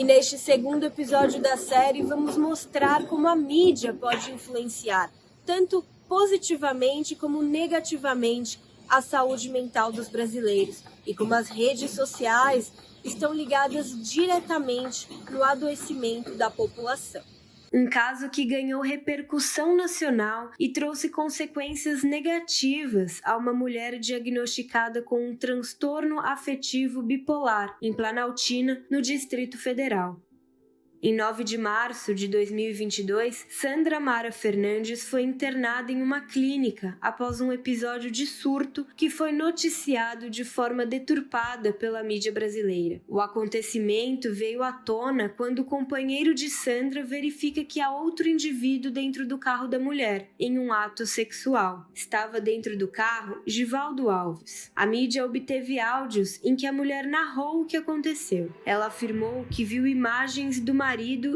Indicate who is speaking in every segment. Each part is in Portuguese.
Speaker 1: E neste segundo episódio da série, vamos mostrar como a mídia pode influenciar, tanto positivamente como negativamente, a saúde mental dos brasileiros e como as redes sociais estão ligadas diretamente no adoecimento da população. Um caso que ganhou repercussão nacional e trouxe consequências negativas a uma mulher diagnosticada com um transtorno afetivo bipolar em Planaltina, no Distrito Federal. Em 9 de março de 2022, Sandra Mara Fernandes foi internada em uma clínica após um episódio de surto que foi noticiado de forma deturpada pela mídia brasileira. O acontecimento veio à tona quando o companheiro de Sandra verifica que há outro indivíduo dentro do carro da mulher, em um ato sexual. Estava dentro do carro Givaldo Alves. A mídia obteve áudios em que a mulher narrou o que aconteceu. Ela afirmou que viu imagens do marido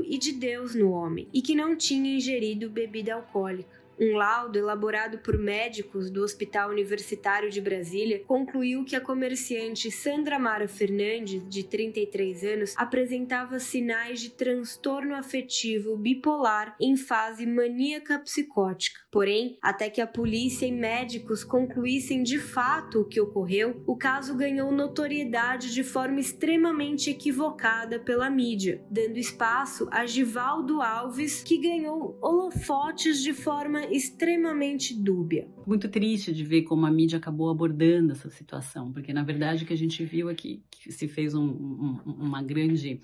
Speaker 1: e de Deus no homem, e que não tinha ingerido bebida alcoólica. Um laudo elaborado por médicos do Hospital Universitário de Brasília concluiu que a comerciante Sandra Mara Fernandes, de 33 anos, apresentava sinais de transtorno afetivo bipolar em fase maníaca psicótica. Porém, até que a polícia e médicos concluíssem de fato o que ocorreu, o caso ganhou notoriedade de forma extremamente equivocada pela mídia, dando espaço a Givaldo Alves, que ganhou holofotes de forma extremamente dúbia.
Speaker 2: Muito triste de ver como a mídia acabou abordando essa situação, porque na verdade o que a gente viu aqui, que se fez uma grande...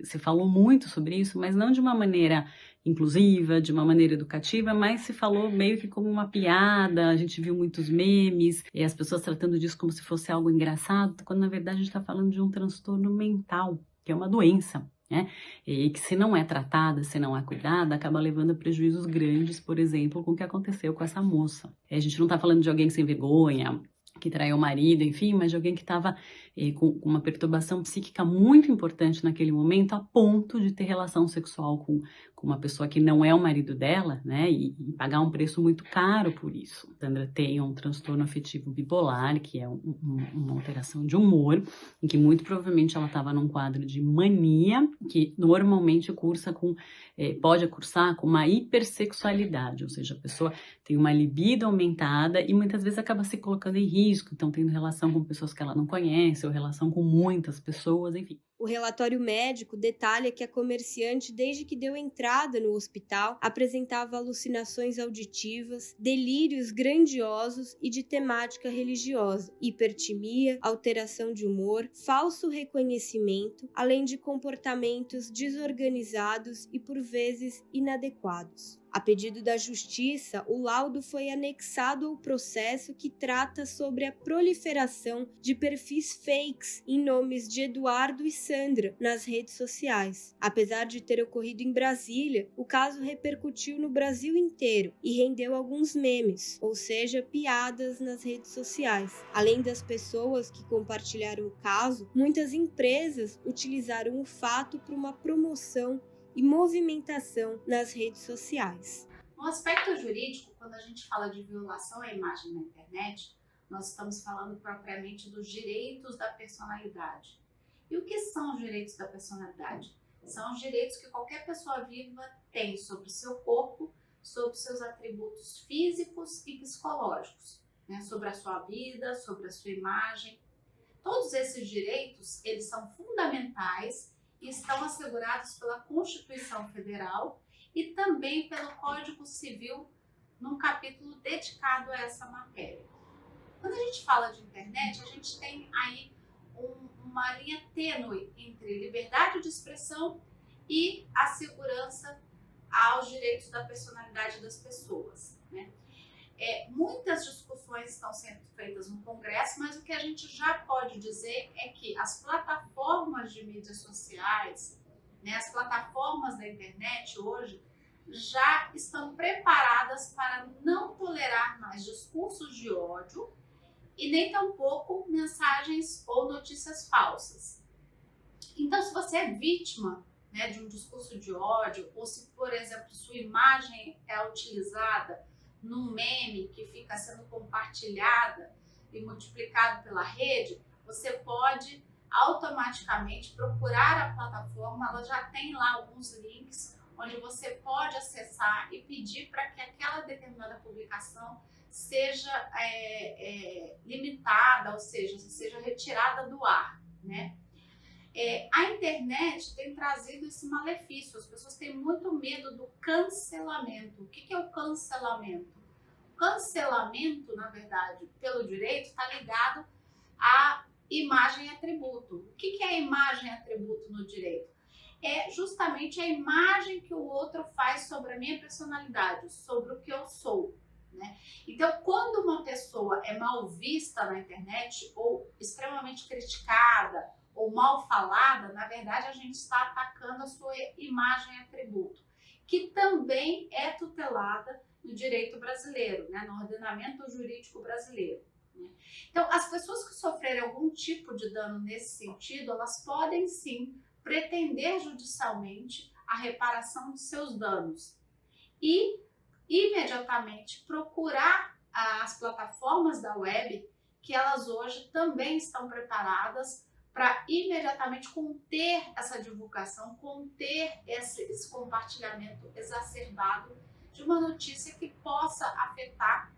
Speaker 2: se falou muito sobre isso, mas não de uma maneira inclusiva, de uma maneira educativa, mas se falou meio que como uma piada, a gente viu muitos memes, e as pessoas tratando disso como se fosse algo engraçado, quando na verdade a gente está falando de um transtorno mental, que é uma doença. E que se não é tratada, se não é cuidada, acaba levando a prejuízos grandes, por exemplo, com o que aconteceu com essa moça. A gente não está falando de alguém sem vergonha, que traiu o marido, enfim, mas de alguém que estava com uma perturbação psíquica muito importante naquele momento, a ponto de ter relação sexual com uma pessoa que não é o marido dela, né, e pagar um preço muito caro por isso. Sandra tem um transtorno afetivo bipolar, que é uma alteração de humor, em que muito provavelmente ela estava num quadro de mania, que normalmente pode cursar com uma hipersexualidade, ou seja, a pessoa tem uma libido aumentada e muitas vezes acaba se colocando em risco, então tendo relação com pessoas que ela não conhece, ou relação com muitas pessoas, enfim.
Speaker 1: O relatório médico detalha que a comerciante, desde que deu entrada no hospital, apresentava alucinações auditivas, delírios grandiosos e de temática religiosa, hipertimia, alteração de humor, falso reconhecimento, além de comportamentos desorganizados e por vezes inadequados. A pedido da Justiça, o laudo foi anexado ao processo que trata sobre a proliferação de perfis fakes em nomes de Eduardo e Sandra nas redes sociais. Apesar de ter ocorrido em Brasília, o caso repercutiu no Brasil inteiro e rendeu alguns memes, ou seja, piadas nas redes sociais. Além das pessoas que compartilharam o caso, muitas empresas utilizaram o fato para uma promoção e movimentação nas redes sociais.
Speaker 3: No aspecto jurídico, quando a gente fala de violação à imagem na internet, nós estamos falando propriamente dos direitos da personalidade. E o que são os direitos da personalidade? São os direitos que qualquer pessoa viva tem sobre o seu corpo, sobre seus atributos físicos e psicológicos, né? Sobre a sua vida, sobre a sua imagem. Todos esses direitos, eles são fundamentais e estão assegurados pela Constituição Federal e também pelo Código Civil, num capítulo dedicado a essa matéria. Quando a gente fala de internet, a gente tem aí uma linha tênue entre liberdade de expressão e a segurança aos direitos da personalidade das pessoas, né? Muitas discussões estão sendo feitas no Congresso, mas o que a gente já pode dizer é que as plataformas de mídias sociais, né, as plataformas da internet hoje, já estão preparadas para não tolerar mais discursos de ódio e nem tampouco mensagens ou notícias falsas. Então, se você é vítima, né, de um discurso de ódio, ou se, por exemplo, sua imagem é utilizada num meme que fica sendo compartilhada e multiplicado pela rede, você pode automaticamente procurar a plataforma, ela já tem lá alguns links onde você pode acessar e pedir para que aquela determinada publicação seja limitada, ou seja retirada do ar, né? A internet tem trazido esse malefício, as pessoas têm muito medo do cancelamento. O que é o cancelamento? O cancelamento, na verdade, pelo direito, está ligado à imagem e atributo. O que é a imagem e atributo no direito? É justamente a imagem que o outro faz sobre a minha personalidade, sobre o que eu sou, né? Então, quando uma pessoa é mal vista na internet ou extremamente criticada ou mal falada, na verdade a gente está atacando a sua imagem e atributo, que também é tutelada no direito brasileiro, né? No ordenamento jurídico brasileiro. Então, as pessoas que sofrerem algum tipo de dano nesse sentido, elas podem sim pretender judicialmente a reparação dos seus danos e imediatamente procurar as plataformas da web, que elas hoje também estão preparadas para imediatamente conter essa divulgação, conter esse compartilhamento exacerbado de uma notícia que possa afetar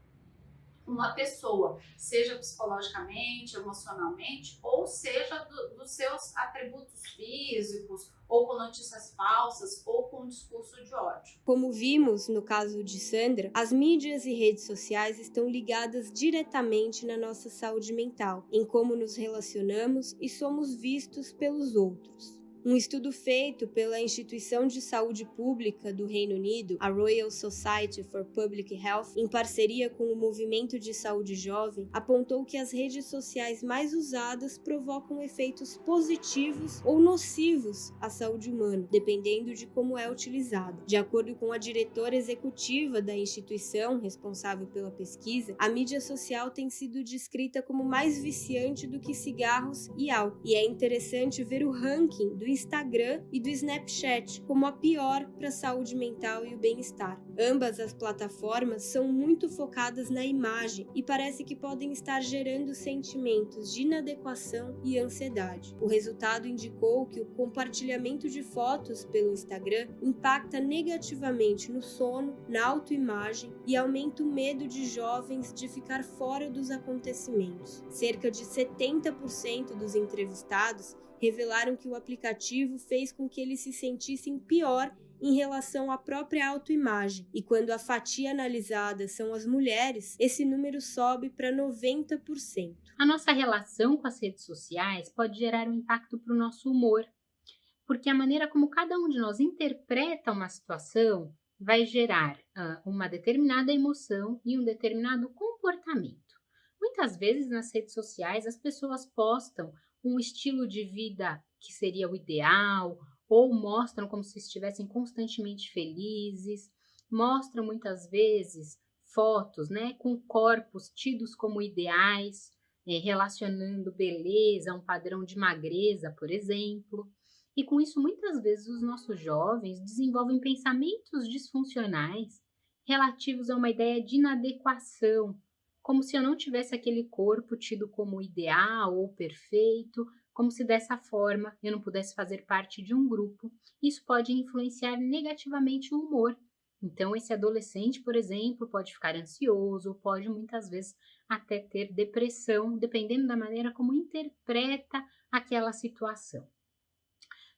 Speaker 3: uma pessoa, seja psicologicamente, emocionalmente, ou seja dos seus atributos físicos, ou com notícias falsas, ou com discurso de ódio.
Speaker 1: Como vimos no caso de Sandra, as mídias e redes sociais estão ligadas diretamente na nossa saúde mental, em como nos relacionamos e somos vistos pelos outros. Um estudo feito pela Instituição de Saúde Pública do Reino Unido, a Royal Society for Public Health, em parceria com o Movimento de Saúde Jovem, apontou que as redes sociais mais usadas provocam efeitos positivos ou nocivos à saúde humana, dependendo de como é utilizada. De acordo com a diretora executiva da instituição responsável pela pesquisa, a mídia social tem sido descrita como mais viciante do que cigarros e álcool. E é interessante ver o ranking do Instagram e do Snapchat como a pior para a saúde mental e o bem-estar. Ambas as plataformas são muito focadas na imagem e parece que podem estar gerando sentimentos de inadequação e ansiedade. O resultado indicou que o compartilhamento de fotos pelo Instagram impacta negativamente no sono, na autoimagem e aumenta o medo de jovens de ficar fora dos acontecimentos. Cerca de 70% dos entrevistados revelaram que o aplicativo fez com que eles se sentissem pior em relação à própria autoimagem, e quando a fatia analisada são as mulheres, esse número sobe para 90%.
Speaker 4: A nossa relação com as redes sociais pode gerar um impacto para o nosso humor, porque a maneira como cada um de nós interpreta uma situação vai gerar uma determinada emoção e um determinado comportamento. Muitas vezes nas redes sociais as pessoas postam um estilo de vida que seria o ideal, ou mostram como se estivessem constantemente felizes, mostram muitas vezes fotos, né, com corpos tidos como ideais, relacionando beleza a um padrão de magreza, por exemplo. E com isso, muitas vezes, os nossos jovens desenvolvem pensamentos disfuncionais relativos a uma ideia de inadequação, como se eu não tivesse aquele corpo tido como ideal ou perfeito, como se dessa forma eu não pudesse fazer parte de um grupo. Isso pode influenciar negativamente o humor. Então, esse adolescente, por exemplo, pode ficar ansioso, pode muitas vezes até ter depressão, dependendo da maneira como interpreta aquela situação.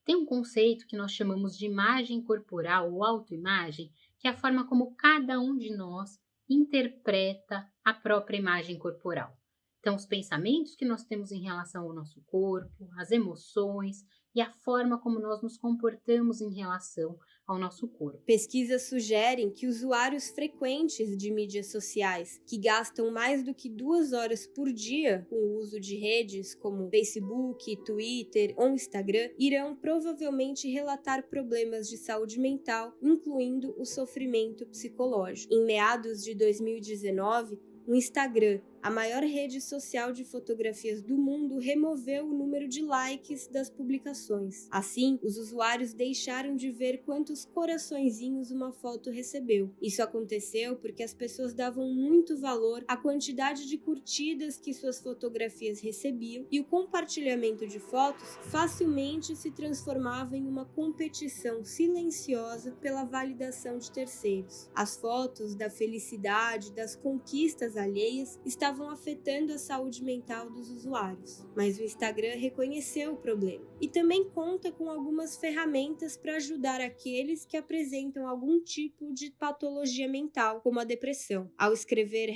Speaker 4: Tem um conceito que nós chamamos de imagem corporal ou autoimagem, que é a forma como cada um de nós interpreta a própria imagem corporal. Então, os pensamentos que nós temos em relação ao nosso corpo, as emoções e a forma como nós nos comportamos em relação ao nosso corpo.
Speaker 1: Pesquisas sugerem que usuários frequentes de mídias sociais, que gastam mais do que 2 horas por dia com o uso de redes como Facebook, Twitter ou Instagram, irão provavelmente relatar problemas de saúde mental, incluindo o sofrimento psicológico. Em meados de 2019, o Instagram A maior rede social de fotografias do mundo removeu o número de likes das publicações. Assim, os usuários deixaram de ver quantos coraçõezinhos uma foto recebeu. Isso aconteceu porque as pessoas davam muito valor à quantidade de curtidas que suas fotografias recebiam e o compartilhamento de fotos facilmente se transformava em uma competição silenciosa pela validação de terceiros. As fotos da felicidade, das conquistas alheias estavam afetando a saúde mental dos usuários. Mas o Instagram reconheceu o problema e também conta com algumas ferramentas para ajudar aqueles que apresentam algum tipo de patologia mental, como a depressão. Ao escrever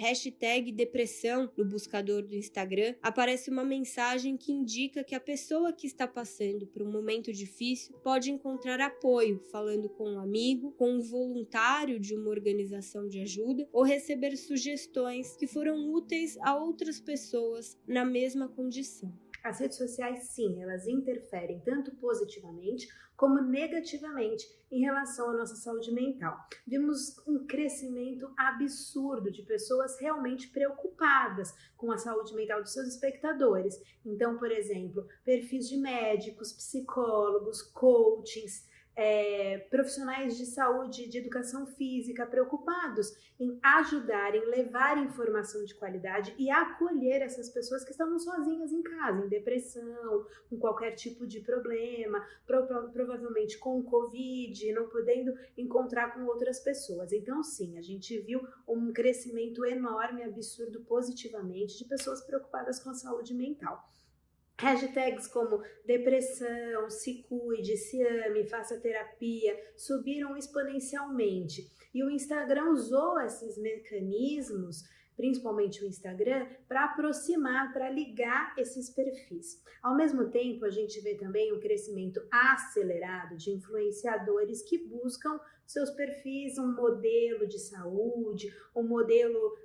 Speaker 1: #depressão no buscador do Instagram, aparece uma mensagem que indica que a pessoa que está passando por um momento difícil pode encontrar apoio, falando com um amigo, com um voluntário de uma organização de ajuda ou receber sugestões que foram úteis a outras pessoas na mesma condição.
Speaker 5: As redes sociais, sim, elas interferem tanto positivamente como negativamente em relação à nossa saúde mental. Vimos um crescimento absurdo de pessoas realmente preocupadas com a saúde mental dos seus espectadores. Então, por exemplo, perfis de médicos, psicólogos, coachings, profissionais de saúde, de educação física, preocupados em ajudar, em levar informação de qualidade e acolher essas pessoas que estavam sozinhas em casa, em depressão, com qualquer tipo de problema, provavelmente com Covid, não podendo encontrar com outras pessoas. Então, sim, a gente viu um crescimento enorme, absurdo, positivamente, de pessoas preocupadas com a saúde mental. Hashtags como depressão, se cuide, se ame, faça terapia, subiram exponencialmente. E o Instagram usou esses mecanismos, principalmente o Instagram, para aproximar, para ligar esses perfis. Ao mesmo tempo, a gente vê também um crescimento acelerado de influenciadores que buscam seus perfis, um modelo de saúde, um modelo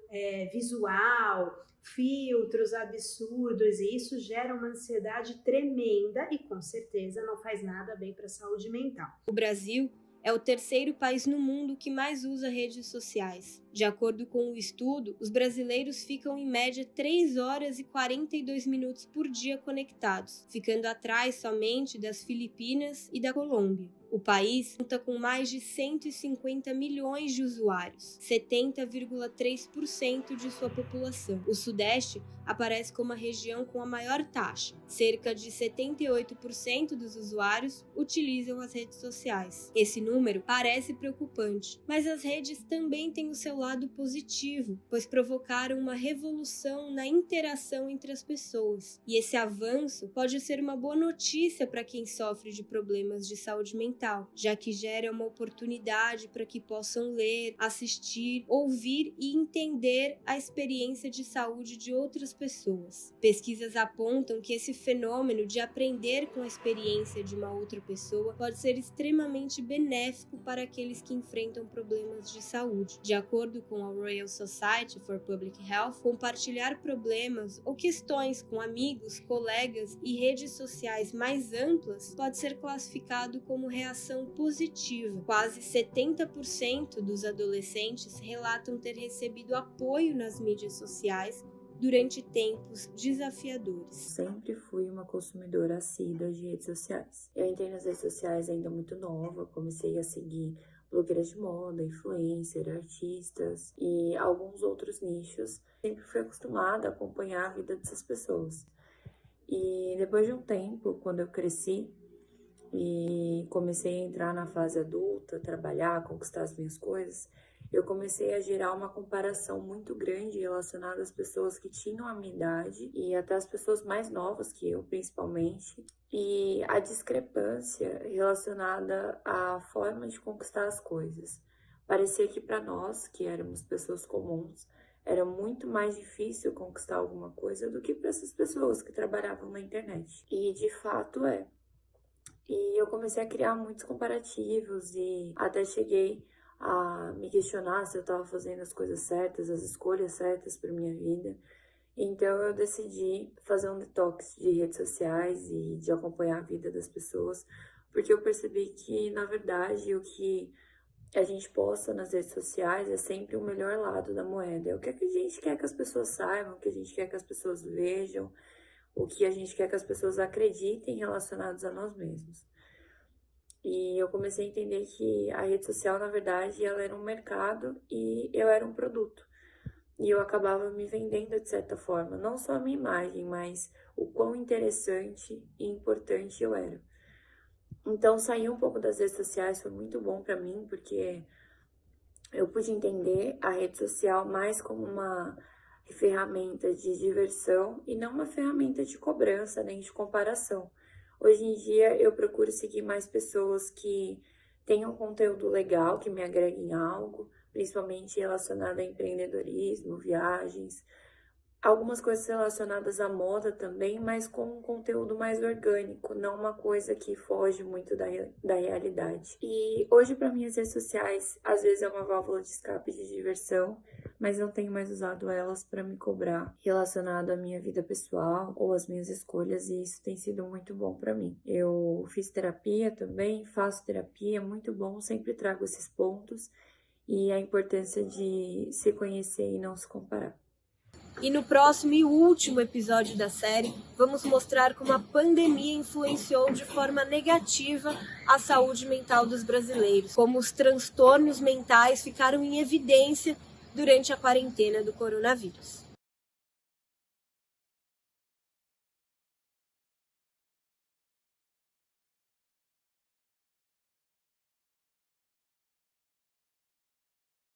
Speaker 5: visual, filtros absurdos, e isso gera uma ansiedade tremenda e com certeza não faz nada bem para a saúde mental.
Speaker 1: O Brasil é o terceiro país no mundo que mais usa redes sociais. De acordo com o estudo, os brasileiros ficam em média 3 horas e 42 minutos por dia conectados, ficando atrás somente das Filipinas e da Colômbia. O país conta com mais de 150 milhões de usuários, 70,3% de sua população. O Sudeste aparece como a região com a maior taxa. Cerca de 78% dos usuários utilizam as redes sociais. Esse número parece preocupante, mas as redes também têm o seu lado positivo, pois provocaram uma revolução na interação entre as pessoas. E esse avanço pode ser uma boa notícia para quem sofre de problemas de saúde mental, já que gera uma oportunidade para que possam ler, assistir, ouvir e entender a experiência de saúde de outras pessoas. Pesquisas apontam que esse fenômeno de aprender com a experiência de uma outra pessoa pode ser extremamente benéfico para aqueles que enfrentam problemas de saúde. De acordo com a Royal Society for Public Health, compartilhar problemas ou questões com amigos, colegas e redes sociais mais amplas pode ser classificado como reação positiva. Quase 70% dos adolescentes relatam ter recebido apoio nas mídias sociais durante tempos desafiadores.
Speaker 6: Sempre fui uma consumidora assídua de redes sociais. Eu entrei nas redes sociais ainda muito nova, comecei a seguir blogueiras de moda, influencer, artistas e alguns outros nichos. Sempre fui acostumada a acompanhar a vida dessas pessoas. E depois de um tempo, quando eu cresci e comecei a entrar na fase adulta, trabalhar, conquistar as minhas coisas, eu comecei a gerar uma comparação muito grande relacionada às pessoas que tinham a minha idade e até as pessoas mais novas que eu, principalmente, e a discrepância relacionada à forma de conquistar as coisas. Parecia que para nós, que éramos pessoas comuns, era muito mais difícil conquistar alguma coisa do que para essas pessoas que trabalhavam na internet. E de fato é. E eu comecei a criar muitos comparativos e até cheguei a me questionar se eu estava fazendo as coisas certas, as escolhas certas para minha vida. Então eu decidi fazer um detox de redes sociais e de acompanhar a vida das pessoas, porque eu percebi que, na verdade, o que a gente posta nas redes sociais é sempre o melhor lado da moeda. É o que a gente quer que as pessoas saibam, o que a gente quer que as pessoas vejam, o que a gente quer que as pessoas acreditem relacionados a nós mesmos. E eu comecei a entender que a rede social, na verdade, ela era um mercado e eu era um produto. E eu acabava me vendendo de certa forma, não só a minha imagem, mas o quão interessante e importante eu era. Então, sair um pouco das redes sociais foi muito bom para mim, porque eu pude entender a rede social mais como uma ferramenta de diversão e não uma ferramenta de cobrança nem de comparação. Hoje em dia, eu procuro seguir mais pessoas que tenham conteúdo legal, que me agreguem algo, principalmente relacionado a empreendedorismo, viagens, algumas coisas relacionadas à moda também, mas com um conteúdo mais orgânico, não uma coisa que foge muito da realidade. E hoje, para mim, as redes sociais, às vezes é uma válvula de escape de diversão, mas não tenho mais usado elas para me cobrar relacionado à minha vida pessoal ou às minhas escolhas, e isso tem sido muito bom para mim. Eu fiz terapia também, faço terapia, muito bom, sempre trago esses pontos e a importância de se conhecer e não se comparar.
Speaker 1: E no próximo e último episódio da série, vamos mostrar como a pandemia influenciou de forma negativa a saúde mental dos brasileiros, como os transtornos mentais ficaram em evidência durante a quarentena do coronavírus.